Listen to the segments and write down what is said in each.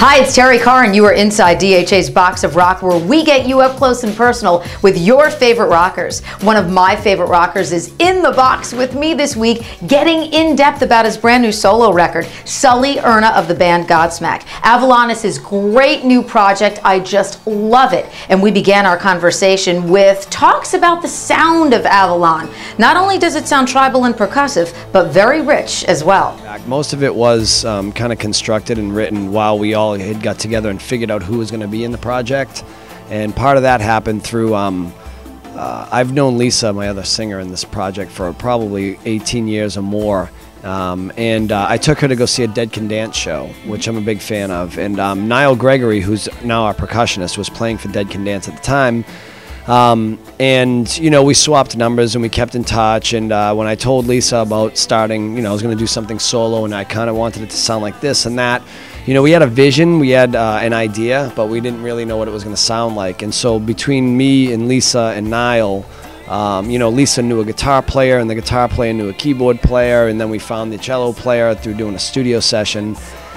Hi, it's Terrie Carr, and you are inside DHA's Box of Rock, where we get you up close and personal with your favorite rockers. One of my favorite rockers is in the box with me this week, getting in depth about his brand new solo record, Sully Erna of the band Godsmack. Avalon is his great new project. I just love it. And we began our conversation with talks about the sound of Avalon. Not only does it sound tribal and percussive, but very rich as well. Most of it was kind of constructed and written while we all had got together and figured out who was going to be in the project. And part of that happened through, I've known Lisa, my other singer in this project, for probably 18 years or more. I took her to go see a Dead Can Dance show, which I'm a big fan of. And Niall Gregory, who's now our percussionist, was playing for Dead Can Dance at the time. We swapped numbers and we kept in touch. And when I told Lisa about starting, I was going to do something solo and I kind of wanted it to sound like this and that, we had a vision, we had an idea, but we didn't really know what it was going to sound like. And so between me and Lisa and Niall, Lisa knew a guitar player and the guitar player knew a keyboard player, and then we found the cello player through doing a studio session.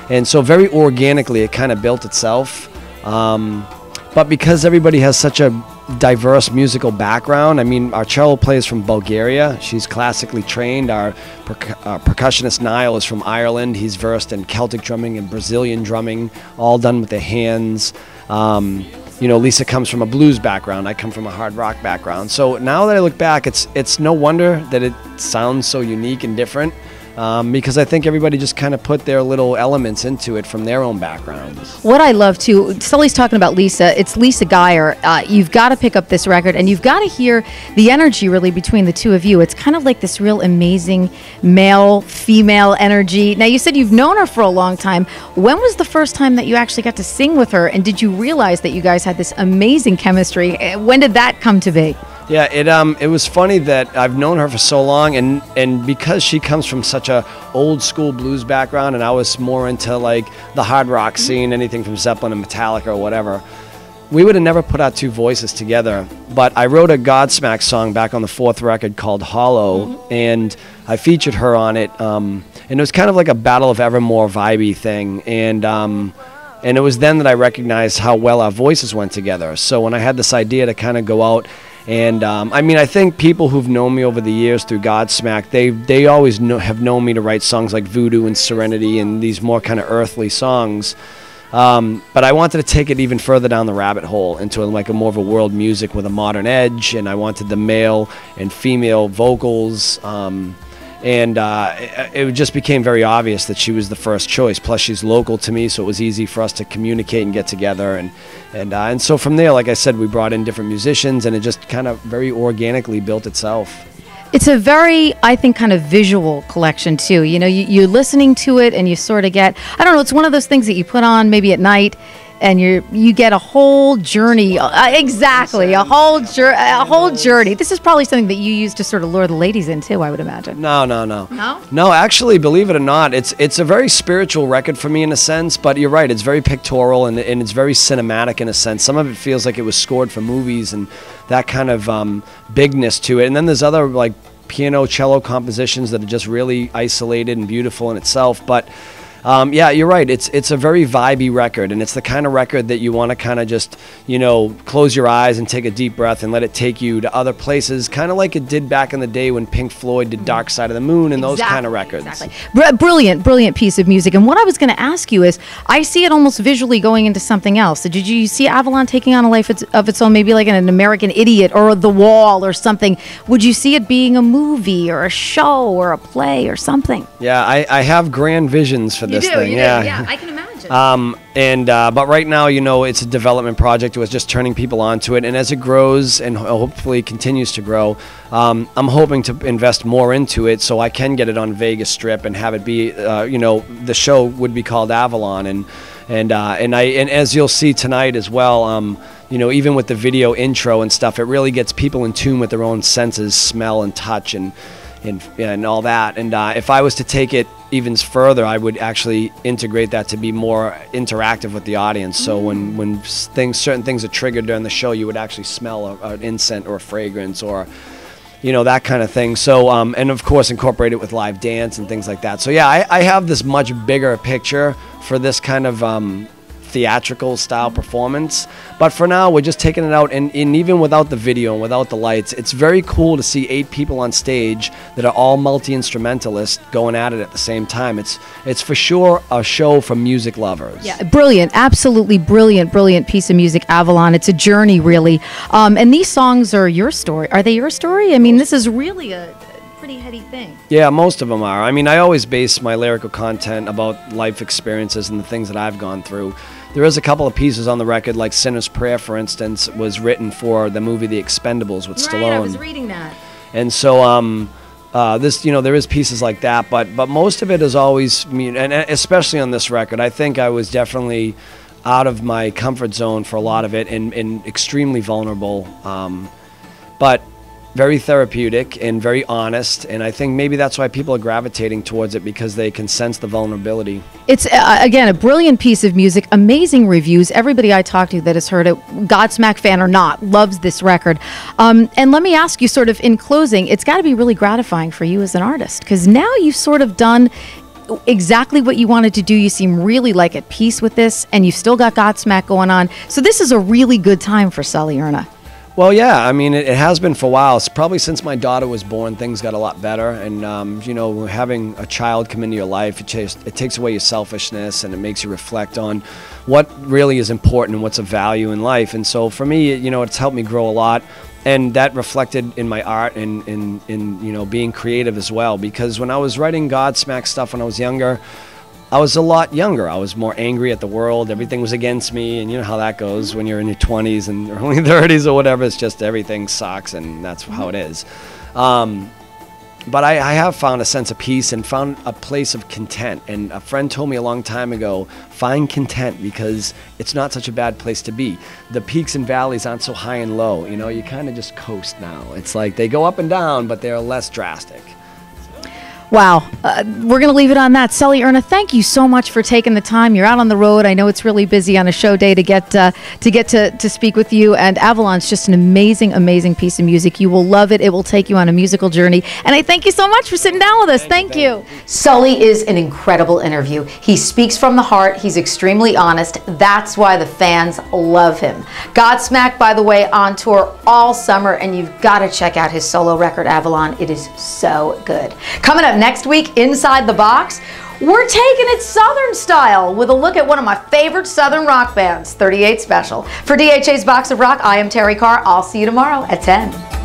And so very organically it kind of built itself. But because everybody has such a diverse musical background, our cello player is from Bulgaria. She's classically trained. Our percussionist Niall is from Ireland. He's versed in Celtic drumming and Brazilian drumming, all done with their hands. Lisa comes from a blues background. I come from a hard rock background. So now that I look back, it's no wonder that it sounds so unique and different. Because I think everybody just kind of put their little elements into it from their own backgrounds. What I love too, Sully's talking about Lisa, it's Lisa Geyer. You've got to pick up this record and you've got to hear the energy really between the two of you. It's kind of like this real amazing male-female energy. Now you said you've known her for a long time. When was the first time that you actually got to sing with her, and did you realize that you guys had this amazing chemistry? When did that come to be? Yeah, it was funny that I've known her for so long, and because she comes from such a old school blues background, and I was more into like the hard rock scene, anything from Zeppelin and Metallica or whatever, we would have never put our two voices together. But I wrote a Godsmack song back on the fourth record called Hollow, and I featured her on it, and it was kind of like a Battle of Evermore vibey thing, and it was then that I recognized how well our voices went together. So when I had this idea to kind of go out, and I think people who've known me over the years through Godsmack, they always have known me to write songs like Voodoo and Serenity and these more kind of earthly songs. But I wanted to take it even further down the rabbit hole into like a more of a world music with a modern edge, and I wanted the male and female vocals. It just became very obvious that she was the first choice. Plus, she's local to me, so it was easy for us to communicate and get together. And so from there, like I said, we brought in different musicians, and it just kind of very organically built itself. It's a very, I think, kind of visual collection, too. You're listening to it, and you sort of get, I don't know, it's one of those things that you put on maybe at night, and you get a whole journey. Exactly, a whole journey. This is probably something that you use to sort of lure the ladies in too, I would imagine. No. No, actually, believe it or not, it's a very spiritual record for me in a sense. But you're right, it's very pictorial and it's very cinematic in a sense. Some of it feels like it was scored for movies and that kind of bigness to it. And then there's other like piano, cello compositions that are just really isolated and beautiful in itself. But yeah, you're right. It's a very vibey record, and it's the kind of record that you want to kind of just, close your eyes and take a deep breath and let it take you to other places, kind of like it did back in the day when Pink Floyd did Dark Side of the Moon and those kind of records. Exactly. Brilliant piece of music. And what I was going to ask you is, I see it almost visually going into something else. Did you see Avalon taking on a life of its own, maybe like an American Idiot or The Wall or something? Would you see it being a movie or a show or a play or something? Yeah, I have grand visions for this thing. Yeah, I can imagine. But right now, it's a development project. It was just turning people onto it, and as it grows and hopefully continues to grow, I'm hoping to invest more into it so I can get it on Vegas Strip and have it be, the show would be called Avalon, and as you'll see tonight as well, even with the video intro and stuff, it really gets people in tune with their own senses, smell and touch and all that. And if I was to take it even further, I would actually integrate that to be more interactive with the audience. So when certain things are triggered during the show, you would actually smell an incense or a fragrance or that kind of thing. So and of course incorporate it with live dance and things like that. So yeah, I have this much bigger picture for this kind of theatrical style performance. But for now, we're just taking it out, and even without the video and without the lights, it's very cool to see 8 people on stage that are all multi-instrumentalists going at it at the same time. It's for sure a show for music lovers. Yeah, brilliant, absolutely brilliant piece of music, Avalon. It's a journey, really. And these songs are your story. Are they your story? I mean, this is really a pretty heady thing. Yeah, most of them are. I mean, I always base my lyrical content about life experiences and the things that I've gone through. There is a couple of pieces on the record, like Sinner's Prayer, for instance, was written for the movie The Expendables with Stallone. Right, I was reading that. And so, this, there is pieces like that, but most of it is always me, and especially on this record, I think I was definitely out of my comfort zone for a lot of it, and extremely vulnerable, but very therapeutic and very honest, and I think maybe that's why people are gravitating towards it, because they can sense the vulnerability. It's, again, a brilliant piece of music, amazing reviews. Everybody I talk to that has heard it, Godsmack fan or not, loves this record. And let me ask you, sort of in closing, it's got to be really gratifying for you as an artist, because now you've sort of done exactly what you wanted to do. You seem really like at peace with this, and you've still got Godsmack going on. So this is a really good time for Sully Erna. Well, yeah, I mean, it has been for a while. It's probably since my daughter was born, things got a lot better. And, having a child come into your life, it takes away your selfishness, and it makes you reflect on what really is important and what's of value in life. And so for me, it's helped me grow a lot. And that reflected in my art and in being creative as well. Because when I was writing Godsmack stuff when I was younger, I was a lot younger. I was more angry at the world. Everything was against me, and you know how that goes when you're in your 20s and early 30s or whatever. It's just everything sucks, and that's how it is. But I have found a sense of peace and found a place of content. And a friend told me a long time ago, find content, because it's not such a bad place to be. The peaks and valleys aren't so high and low. You kind of just coast now. It's like they go up and down, but they're less drastic. Wow. We're going to leave it on that. Sully Erna, thank you so much for taking the time. You're out on the road. I know it's really busy on a show day to get to speak with you. And Avalon's just an amazing, amazing piece of music. You will love it. It will take you on a musical journey. And I thank you so much for sitting down with us. Thank you. Sully is an incredible interview. He speaks from the heart. He's extremely honest. That's why the fans love him. Godsmack, by the way, on tour all summer, and you've got to check out his solo record, Avalon. It is so good. Coming up next week, Inside the Box, we're taking it Southern style with a look at one of my favorite Southern rock bands, 38 Special. For DHA's Box of Rock, I am Terrie Carr. I'll see you tomorrow at 10.